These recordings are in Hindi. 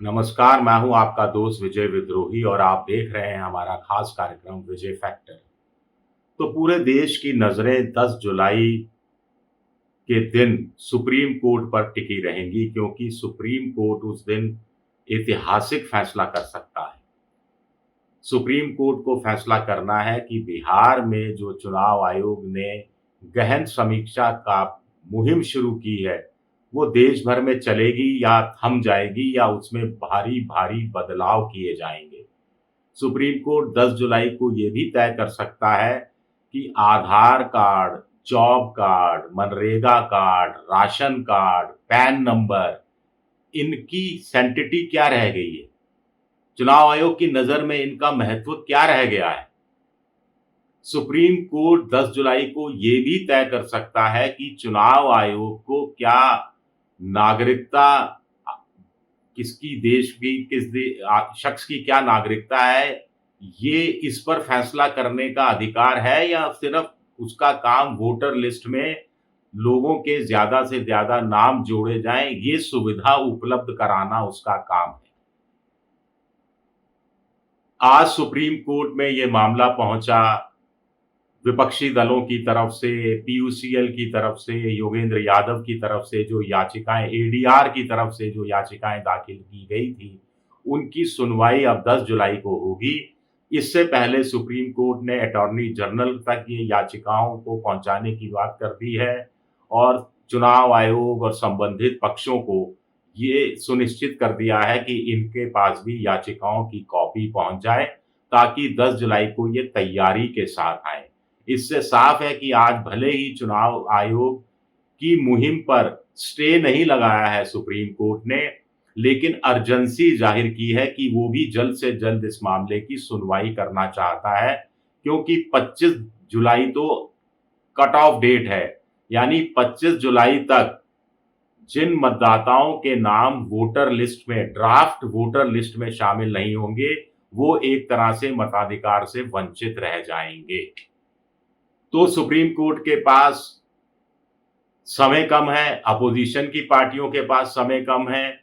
नमस्कार, मैं हूं आपका दोस्त विजय विद्रोही और आप देख रहे हैं हमारा खास कार्यक्रम विजय फैक्टर। तो पूरे देश की नज़रें 10 जुलाई के दिन सुप्रीम कोर्ट पर टिकी रहेंगी क्योंकि सुप्रीम कोर्ट उस दिन ऐतिहासिक फैसला कर सकता है। सुप्रीम कोर्ट को फैसला करना है कि बिहार में जो चुनाव आयोग ने गहन समीक्षा का मुहिम शुरू की है, वो देश भर में चलेगी या थम जाएगी या उसमें भारी-भारी बदलाव किए जाएँगे। सुप्रीम कोर्ट 10 जुलाई को ये भी तय कर सकता है कि Aadhaar card, job card, MNREGA card, ration card, PAN number, इनकी सैंक्टिटी क्या रह गई है? चुनाव आयोग की नज़र में इनका महत्व क्या रह गया है? सुप्रीम कोर्ट 10 जुलाई को ये भी तय कर सकता है कि चुनाव आयोग को क्या नागरिकता किसकी देश की शख्स की क्या नागरिकता है, ये इस पर फैसला करने का अधिकार है या सिर्फ उसका काम वोटर लिस्ट में लोगों के ज़्यादा से ज़्यादा नाम जोड़े जाएँ, ये सुविधा उपलब्ध कराना उसका काम है। आज सुप्रीम कोर्ट में ये मामला पहुंचा, विपक्षी दलों की तरफ से, पीयूसीएल की तरफ से, योगेंद्र यादव की तरफ से जो याचिकाएं, एडीआर की तरफ से जो याचिकाएं दाखिल की गई थी, उनकी सुनवाई अब 10 जुलाई को होगी। इससे पहले सुप्रीम कोर्ट ने अटॉर्नी जनरल तक ये याचिकाओं को पहुंचाने की बात कर दी है और चुनाव आयोग और संबंधित पक्षों को ये सुनिश्चित कर दिया है कि इनके पास भी याचिकाओं की कॉपी पहुंच जाए ताकि 10 जुलाई को ये तैयारी के साथ आए। इससे साफ है कि आज भले ही चुनाव आयोग की मुहिम पर स्टे नहीं लगाया है सुप्रीम कोर्ट ने, लेकिन अर्जेंसी जाहिर की है कि वो भी जल्द से जल्द इस मामले की सुनवाई करना चाहता है क्योंकि 25 जुलाई तो कट ऑफ डेट है। यानी 25 जुलाई तक जिन मतदाताओं के नाम वोटर लिस्ट में, ड्राफ्ट वोटर लिस्ट में शामिल नहीं होंगे, वो एक तरह से मताधिकार से वंचित रह जाएंगे। तो सुप्रीम कोर्ट के पास समय कम है, अपोजिशन की पार्टियों के पास समय कम है,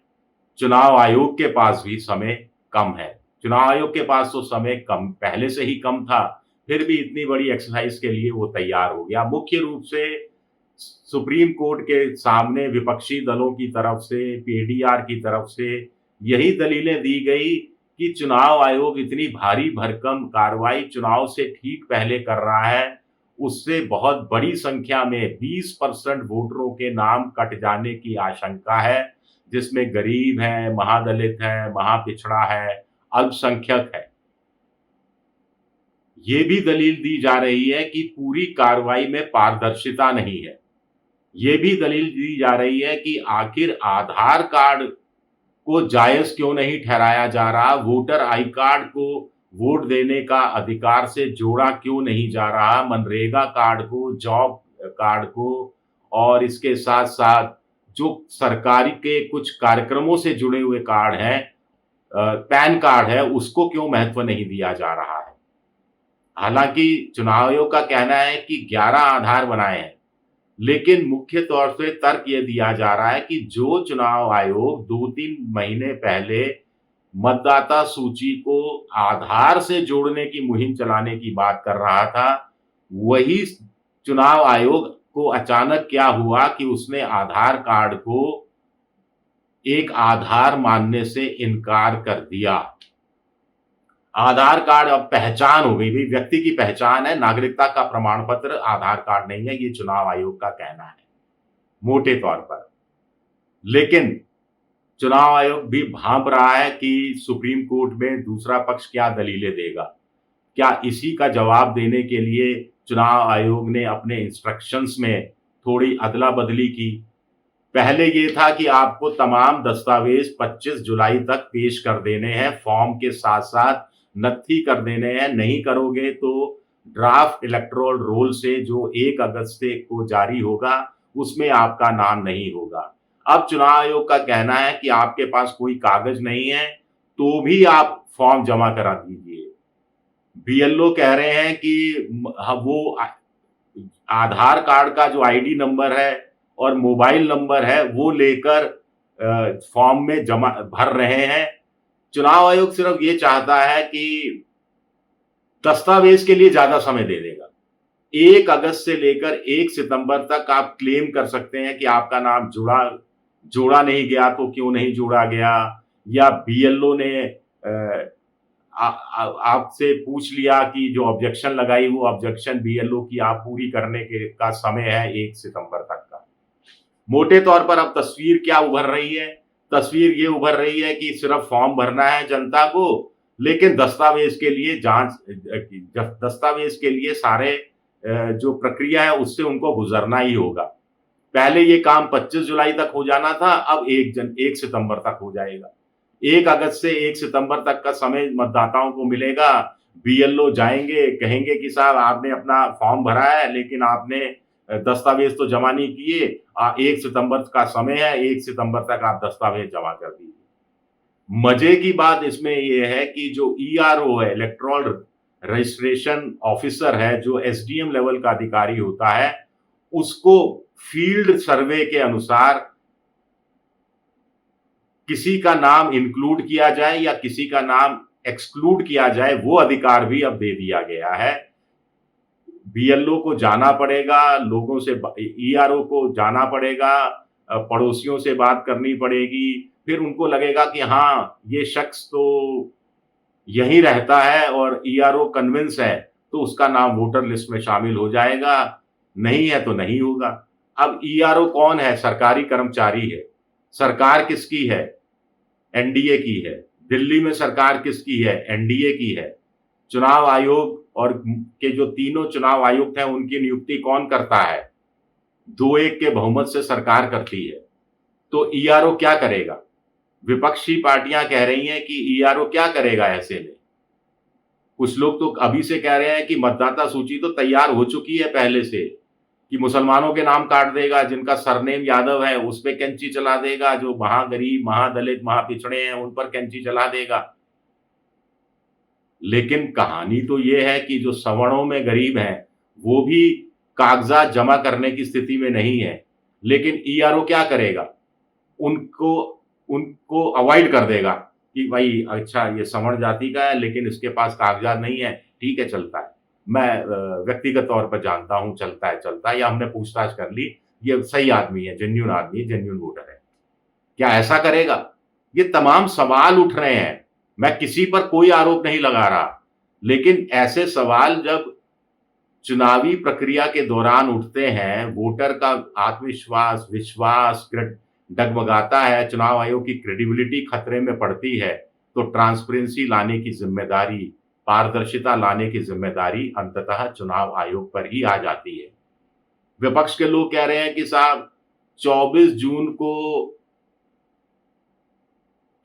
चुनाव आयोग के पास भी समय कम है। चुनाव आयोग के पास तो समय कम पहले से ही कम था, फिर भी इतनी बड़ी एक्सरसाइज के लिए वो तैयार हो गया। मुख्य रूप से सुप्रीम कोर्ट के सामने विपक्षी दलों की तरफ से, पीडीआर की तरफ से यही दलीलें दी गई कि चुनाव आयोग इतनी भारी भरकम कार्रवाई चुनाव से ठीक पहले कर रहा है, उससे बहुत बड़ी संख्या में 20% वोटरों के नाम कट जाने की आशंका है, जिसमें गरीब है, महादलित है, महापिछड़ा है, अल्पसंख्यक है। ये भी दलील दी जा रही है कि पूरी कार्रवाई में पारदर्शिता नहीं है। ये भी दलील दी जा रही है कि आखिर आधार कार्ड को जायज़ क्यों नहीं ठहराया जा रहा, वोटर आई कार्ड को वोट देने का अधिकार से जोड़ा क्यों नहीं जा रहा, मनरेगा कार्ड को, जॉब कार्ड को और इसके साथ-साथ जो सरकारी के कुछ कार्यक्रमों से जुड़े हुए कार्ड हैं, पैन कार्ड है, उसको क्यों महत्व नहीं दिया जा रहा है। हालाँकि चुनाव आयोग का कहना है कि 11 आधार बनाए हैं, लेकिन मुख्य तौर से तर्क ये दिया जा रहा है कि जो चुनाव आयोग 2-3 महीने पहले मतदाता सूची को आधार से जोड़ने की मुहिम चलाने की बात कर रहा था, वही चुनाव आयोग को अचानक क्या हुआ कि उसने आधार कार्ड को एक आधार मानने से इनकार कर दिया। आधार कार्ड अब पहचान हो गई, भई व्यक्ति की पहचान है, नागरिकता का प्रमाण पत्र आधार कार्ड नहीं है, ये चुनाव आयोग का कहना है, मोटे तौर पर। लेकिन चुनाव आयोग भी भांप रहा है कि सुप्रीम कोर्ट में दूसरा पक्ष क्या दलीलें देगा। क्या इसी का जवाब देने के लिए चुनाव आयोग ने अपने इंस्ट्रक्शंस में थोड़ी अदला-बदली की? पहले ये था कि आपको तमाम दस्तावेज 25 जुलाई तक पेश कर देने हैं, फॉर्म के साथ-साथ नत्थी कर देने हैं, नहीं करोगे तो ड्राफ्ट इलेक्टोरल रोल से जो 1 अगस्त से को जारी होगा, उसमें आपका नाम नहीं होगा। अब चुनाव आयोग का कहना है कि आपके पास कोई कागज नहीं है, तो भी आप फॉर्म जमा करा दीजिए। बीएलओ कह रहे हैं कि वो आधार कार्ड का जो आईडी नंबर है और मोबाइल नंबर है, वो लेकर फॉर्म में जमा भर रहे हैं। चुनाव आयोग सिर्फ ये चाहता है कि दस्तावेज के लिए ज्यादा समय दे देगा। 1 अगस्त से लेकर 1 सितंबर तक आप क्लेम कर सकते हैं कि आपका नाम जोड़ा नहीं गया तो क्यों नहीं जोड़ा गया, या बीएलओ ने आपसे पूछ लिया कि जो ऑब्जेक्शन लगाई वो ऑब्जेक्शन बीएलओ की आप पूरी करने के का समय है 1 सितंबर तक का। मोटे तौर पर अब तस्वीर क्या उभर रही है? तस्वीर ये उभर रही है कि सिर्फ फॉर्म भरना है जनता को, लेकिन दस्तावेज के लिए दस्तावेज के लिए सारे जो प्रक्रिया है उससे उनको गुजरना ही होगा। पहले ये काम 25 जुलाई तक हो जाना था, अब 1 सितंबर तक हो जाएगा। 1 अगस्त से 1 सितंबर तक का समय मतदाताओं को मिलेगा। बीएलओ जाएंगे, कहेंगे कि साहब आपने अपना फॉर्म भरा है लेकिन आपने दस्तावेज तो जमा नहीं किए। 1 सितंबर का समय है, 1 सितंबर तक आप दस्तावेज जमा कर दीजिए। मजे की बात इसमें यह है कि जो ईआरओ है, इलेक्टोरल रजिस्ट्रेशन ऑफिसर है, जो एसडीएम लेवल का अधिकारी होता है, उसको फील्ड सर्वे के अनुसार किसी का नाम इंक्लूड किया जाए या किसी का नाम एक्सक्लूड किया जाए, वो अधिकार भी अब दे दिया गया है। बीएलओ को जाना पड़ेगा, लोगों से ईआरओ को जाना पड़ेगा, पड़ोसियों से बात करनी पड़ेगी, फिर उनको लगेगा कि हाँ ये शख्स तो यहीं रहता है और ईआरओ कन्विंस है तो उसका नाम वोटर लिस्ट में शामिल हो जाएगा, नहीं है तो नहीं होगा। अब ईआरओ कौन है? सरकारी कर्मचारी है। सरकार किसकी है? एनडीए की है। दिल्ली में सरकार किसकी है? एनडीए की है। चुनाव आयोग और के जो तीनों चुनाव आयुक्त हैं उनकी नियुक्ति कौन करता है? 2-1 के बहुमत से सरकार करती है। तो ईआरओ क्या करेगा? विपक्षी पार्टियां कह रही हैं कि ईआरओ क्या करेगा ऐसे में। कुछ लोग तो अभी से कह रहे हैं कि मतदाता सूची तो तैयार हो चुकी है पहले से, कि मुसलमानों के नाम काट देगा, जिनका सरनेम यादव है उस पे कैंची चला देगा, जो महागरीब, महादलित, महापिछड़े हैं उन पर कैंची चला देगा। लेकिन कहानी तो ये है कि जो सवर्णों में गरीब हैं वो भी कागजात जमा करने की स्थिति में नहीं है, लेकिन ईआरओ क्या करेगा? उनको अवॉइड कर देगा कि भाई अच्छा ये सवर्ण जाति का है लेकिन इसके पास कागजात नहीं है, ठीक है चलता है, मैं व्यक्तिगत तौर पर जानता हूं, चलता है, या हमने पूछताछ कर ली, ये सही आदमी है, जेन्युइन आदमी है, जेन्युइन वोटर है। क्या ऐसा करेगा? ये तमाम सवाल उठ रहे हैं। मैं किसी पर कोई आरोप नहीं लगा रहा, लेकिन ऐसे सवाल जब चुनावी प्रक्रिया के दौरान उठते हैं, वोटर का आत्मविश्वास, विश्वास डगमगाता है, चुनाव आयोग की क्रेडिबिलिटी खतरे में पड़ती है, तो ट्रांसपेरेंसी लाने की जिम्मेदारी, पारदर्शिता लाने की जिम्मेदारी अंततः चुनाव आयोग पर ही आ जाती है। विपक्ष के लोग कह रहे हैं कि साहब 24 जून को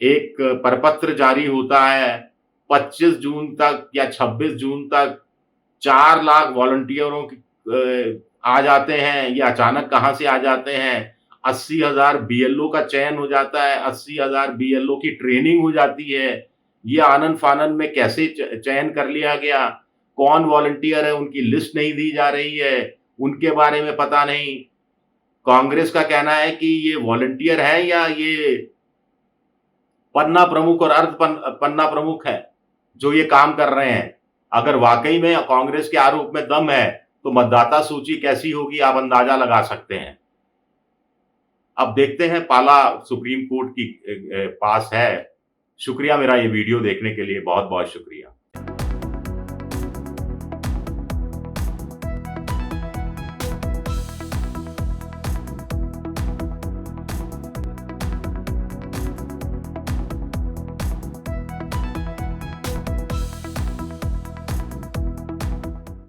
एक प्रपत्र जारी होता है, 25 जून तक या 26 जून तक 4 लाख वॉलंटियरों आ जाते हैं, ये अचानक कहां से आ जाते हैं? 80,000 बीएलओ का चयन हो जाता है, 80,000 बीएलओ की ट्रेनिंग हो जाती है। ये आनन फानन में कैसे चयन कर लिया गया? कौन वॉलंटियर है उनकी लिस्ट नहीं दी जा रही है, उनके बारे में पता नहीं। कांग्रेस का कहना है कि ये वॉलंटियर है या ये पन्ना प्रमुख और अर्ध पन्ना प्रमुख है जो ये काम कर रहे हैं। अगर वाकई में कांग्रेस के आरोप में दम है तो मतदाता सूची कैसी होगी आप अंदाजा लगा सकते हैं। अब देखते हैं, पाला सुप्रीम कोर्ट की पास है। शुक्रिया, मेरा ये वीडियो देखने के लिए बहुत बहुत शुक्रिया।